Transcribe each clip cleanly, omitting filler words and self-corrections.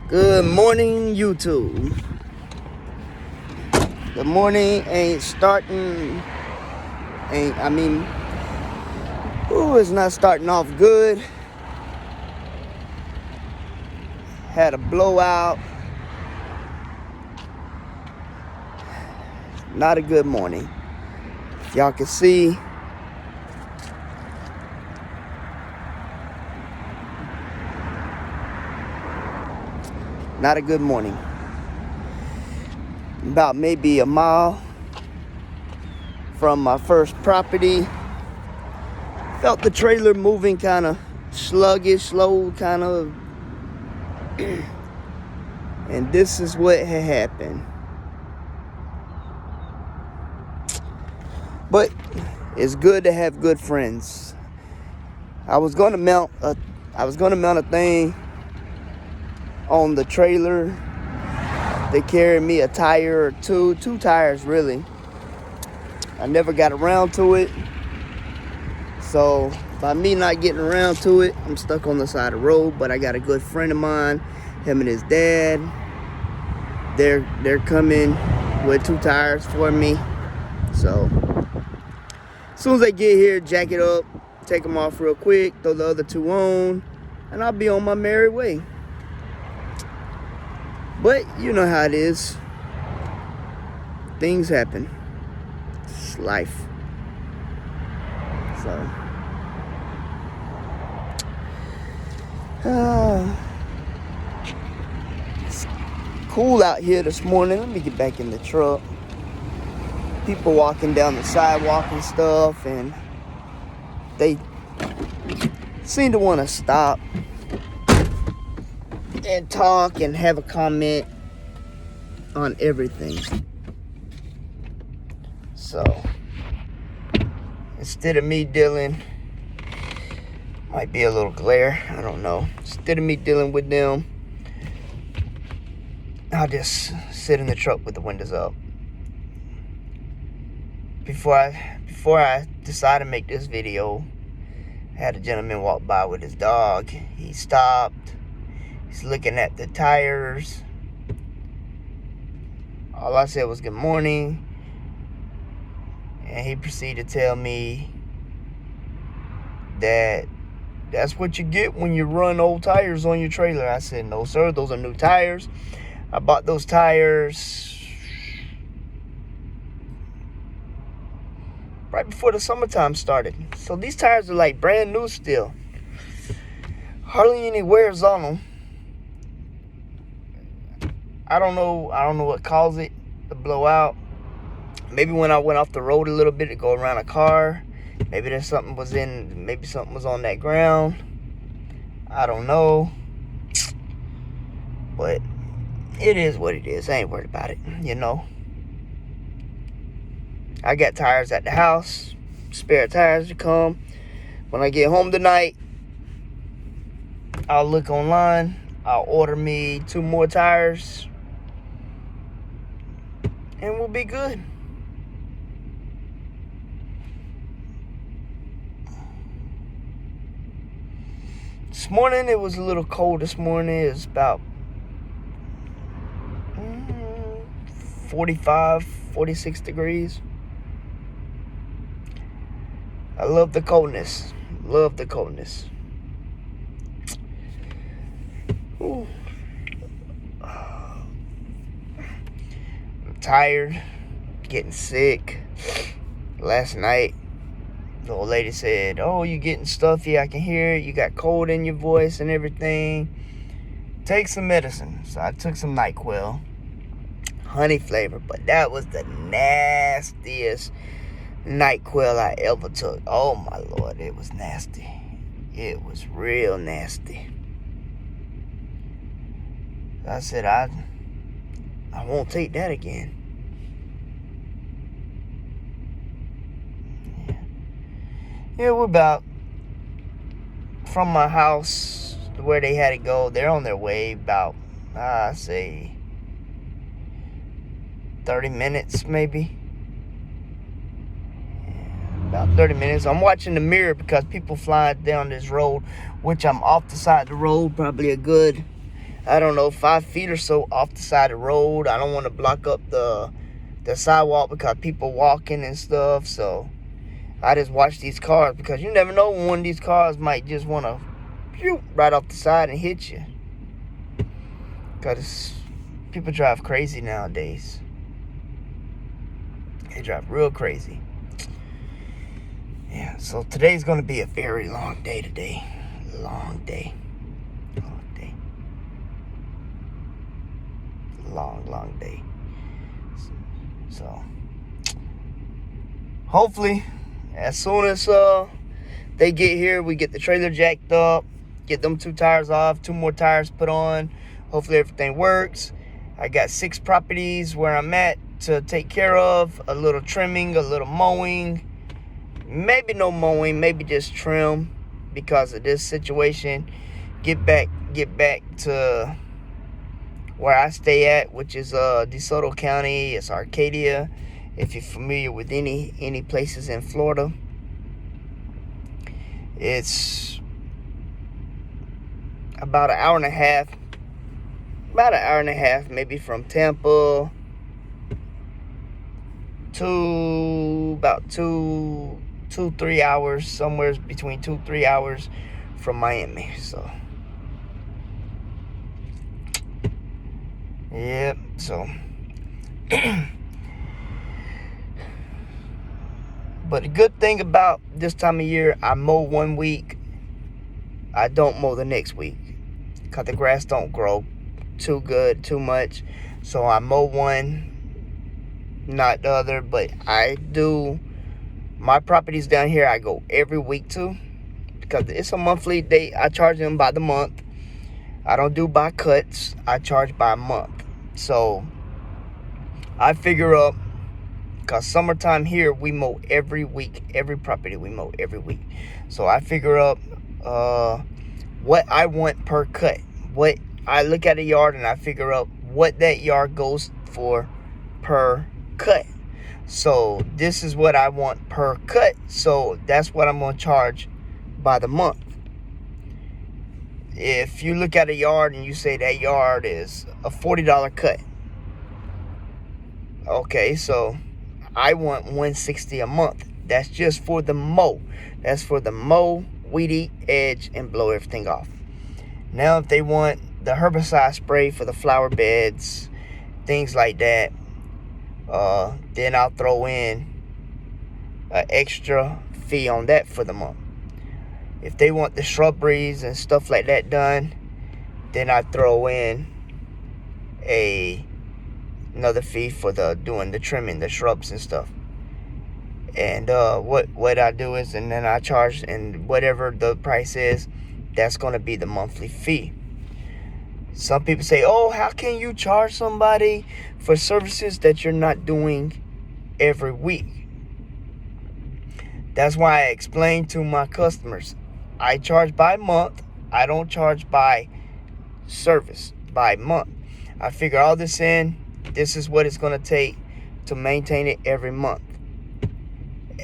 Good morning, YouTube. The morning ain't starting, it's not starting off good. Had a blowout. Not a good morning. If y'all can see, not a good morning. About maybe a mile from my first property. Felt the trailer moving kind of sluggish, slow, kind of. And this is what had happened. But it's good to have good friends. I was gonna mount a thing on the trailer. They carried me a tire or two tires really. I never got around to it. So by me not getting around to it, I'm stuck on the side of the road. But I got a good friend of mine, him and his dad. They're coming with 2 tires for me. So as soon as they get here, jack it up, take them off real quick, throw the other 2 on, and I'll be on my merry way. But you know how it is. Things happen. It's life. So it's cool out here this morning. Let me get back in the truck. People walking down the sidewalk and stuff, and they seem to want to stop and talk and have a comment on everything. So instead of me dealing, might be a little glare, I don't know. Instead of me dealing with them, I'll just sit in the truck with the windows up. Before I decided to make this video, I had a gentleman walk by with his dog. He stopped. He's looking at the tires. All I said was good morning. And he proceeded to tell me that that's what you get when you run old tires on your trailer. I said, no, sir, those are new tires. I bought those tires right before the summertime started. So these tires are like brand new still. Hardly any wears on them. I don't know what caused it to blow out. Maybe when I went off the road a little bit to go around a car, maybe something was on that ground. I don't know. But it is what it is. I ain't worried about it, you know. I got tires at the house, spare tires to come. When I get home tonight, I'll look online. I'll order me 2 more tires, and we'll be good. This morning, it was a little cold this morning. It was about 45, 46 degrees. I love the coldness. Love the coldness. Ooh. I'm tired. Getting sick. Last night, the old lady said, oh, you getting stuffy. I can hear it. You got cold in your voice and everything. Take some medicine. So I took some NyQuil. Honey flavor. But that was the nastiest NyQuil I ever took. Oh my Lord, it was nasty. It was real nasty. I said I won't take that again. Yeah, we're about from my house to where they had to go. They're on their way about I say 30 minutes maybe. About 30 minutes. I'm watching the mirror because people fly down this road, which I'm off the side of the road, probably a good I don't know, 5 feet or so off the side of the road. I don't want to block up the sidewalk because people walking and stuff. So I just watch these cars because you never know when one of these cars might just want to right off the side and hit you. Because people drive crazy nowadays. They drive real crazy. Yeah, so today's going to be a very long day today. Long day. Long day. So hopefully as soon as they get here, we get the trailer jacked up, get them 2 tires off, 2 more tires put on. Hopefully everything works. I got 6 properties where I'm at to take care of. A little trimming, a little mowing. Maybe no mowing, maybe just trim because of this situation. Get back to where I stay at, which is DeSoto County. It's Arcadia. If you're familiar with any places in Florida, it's about an hour and a half. About an hour and a half, maybe from Tampa to about 2-3 hours, somewhere between 2-3 hours from Miami. So yeah, so but the good thing about this time of year, I mow one week, I don't mow the next week because the grass don't grow too good, too much. So I mow one, not the other. But I do my properties down here, I go every week to, because it's a monthly. I charge them by the month. I don't do by cuts. I charge by month. So I figure up, because summertime here, we mow every week. Every property we mow every week. So I figure up what I want per cut. What I look at a yard and I figure out what that yard goes for per cut. So this is what I want per cut. So that's what I'm going to charge by the month. If you look at a yard and you say that yard is a $40 cut. Okay, so I want $160 a month. That's just for the mow. That's for the mow, weed eat, edge, and blow everything off. Now if they want the herbicide spray for the flower beds, things like that, then I'll throw in an extra fee on that for the month. If they want the shrubberies and stuff like that done, then I throw in another fee for doing the trimming, the shrubs and stuff. And what I do is, and then I charge, and whatever the price is, that's going to be the monthly fee. Some people say, oh, how can you charge somebody for services that you're not doing every week? That's why I explain to my customers, I charge by month. I don't charge by service, by month. I figure all this in. This is what it's going to take to maintain it every month.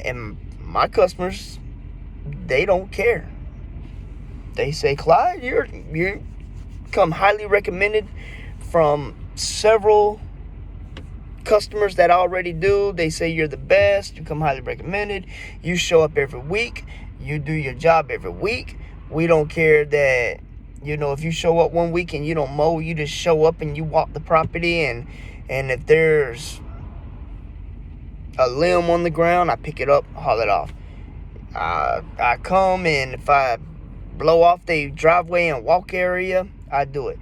And my customers, they don't care. They say, Clyde, you're come highly recommended from several customers that already do. They say you're the best. You come highly recommended. You show up every week. You do your job every week. We don't care that, if you show up one week and you don't mow, you just show up and you walk the property, and if there's a limb on the ground, I pick it up, haul it off. I come, and if I blow off the driveway and walk area, I do it.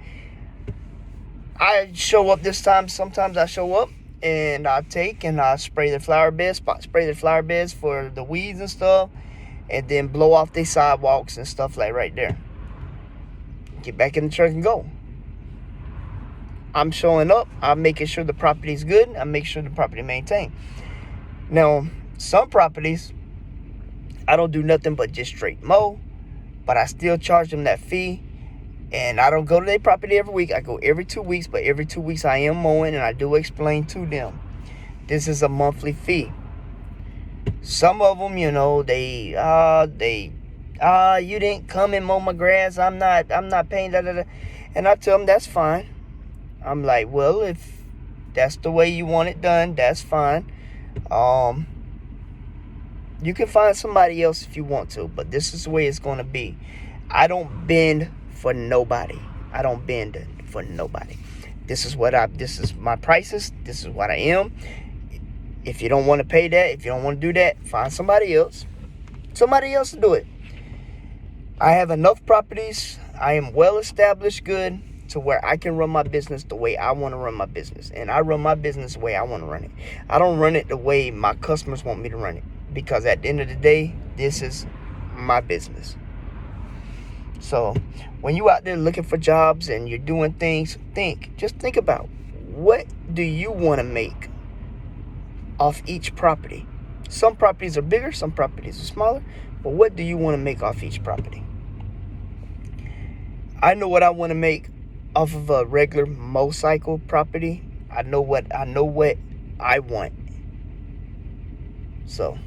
I show up this time. Sometimes I show up and I take and I spray the flower beds, for the weeds and stuff, and then blow off the sidewalks and stuff like right there. Get back in the truck and go. I'm showing up. I'm making sure the property's good. I make sure the property maintained. Now, some properties, I don't do nothing but just straight mow, but I still charge them that fee. And I don't go to their property every week. I go every 2 weeks, but every 2 weeks I am mowing, and I do explain to them, this is a monthly fee. Some of them, they you didn't come and mow my grass. I'm not paying . And I tell them that's fine. I'm like, well, if that's the way you want it done, that's fine. You can find somebody else if you want to, but this is the way it's going to be. I don't bend for nobody. I don't bend for nobody. This is my prices. This is what I am. If you don't want to pay that, if you don't want to do that, find somebody else. Somebody else to do it. I have enough properties. I am well established, good, to where I can run my business the way I want to run my business. And I run my business the way I want to run it. I don't run it the way my customers want me to run it. Because at the end of the day, this is my business. So when you out there looking for jobs and you're doing things, just think about, what do you want to make off each property? Some properties are bigger, some properties are smaller, but what do you want to make off each property? I know what I want to make off of a regular motorcycle property. I know what I want. So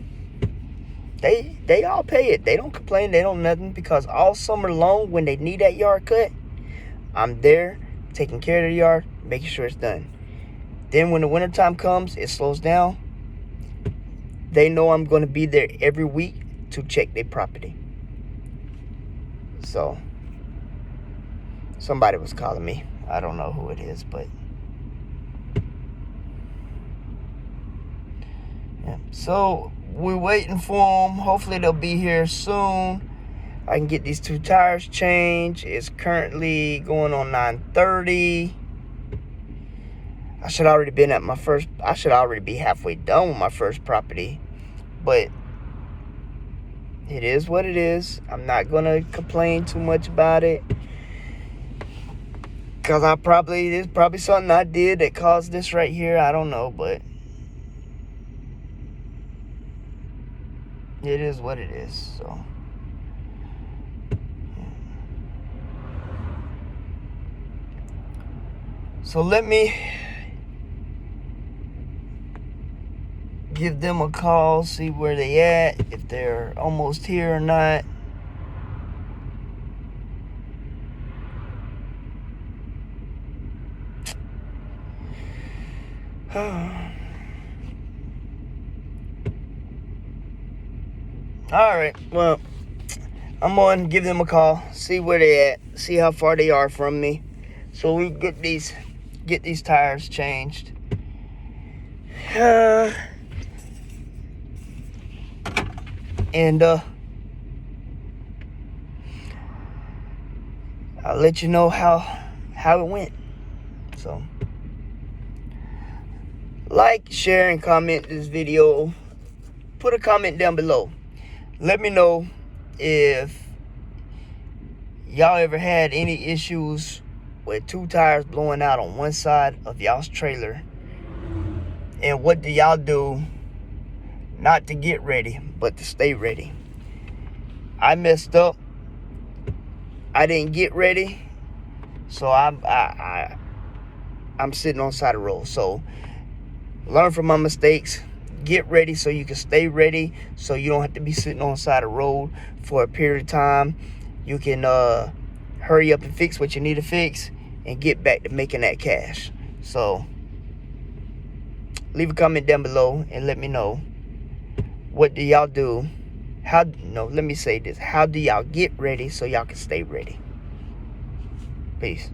they all pay it. They don't complain. They don't nothing, because all summer long when they need that yard cut, I'm there taking care of the yard, making sure it's done. Then when the wintertime comes, it slows down. They know I'm going to be there every week to check their property. So somebody was calling me. I don't know who it is, but yeah. So we're waiting for them. Hopefully they'll be here soon. I can get these 2 tires changed. It's currently going on 9:30. I should already be halfway done with my first property. But it is what it is. I'm not going to complain too much about it. Because there's probably something I did that caused this right here. I don't know, but it is what it is. So let me give them a call, see where they at, if they're almost here or not. Alright, well, I'm going to give them a call, see where they at, see how far they are from me, so we get these tires changed. And I'll let you know how it went. So like, share, and comment this video. Put a comment down below. Let me know if y'all ever had any issues with 2 tires blowing out on one side of y'all's trailer, and what do y'all do not to get ready but to stay ready. I messed up. I didn't get ready, so I'm sitting on the side of the road. So learn from my mistakes. Get ready so you can stay ready, so you don't have to be sitting on the side of the road for a period of time. You can hurry up and fix what you need to fix and get back to making that cash. So leave a comment down below and let me know, what do y'all do? Let me say this. How do y'all get ready so y'all can stay ready? Peace.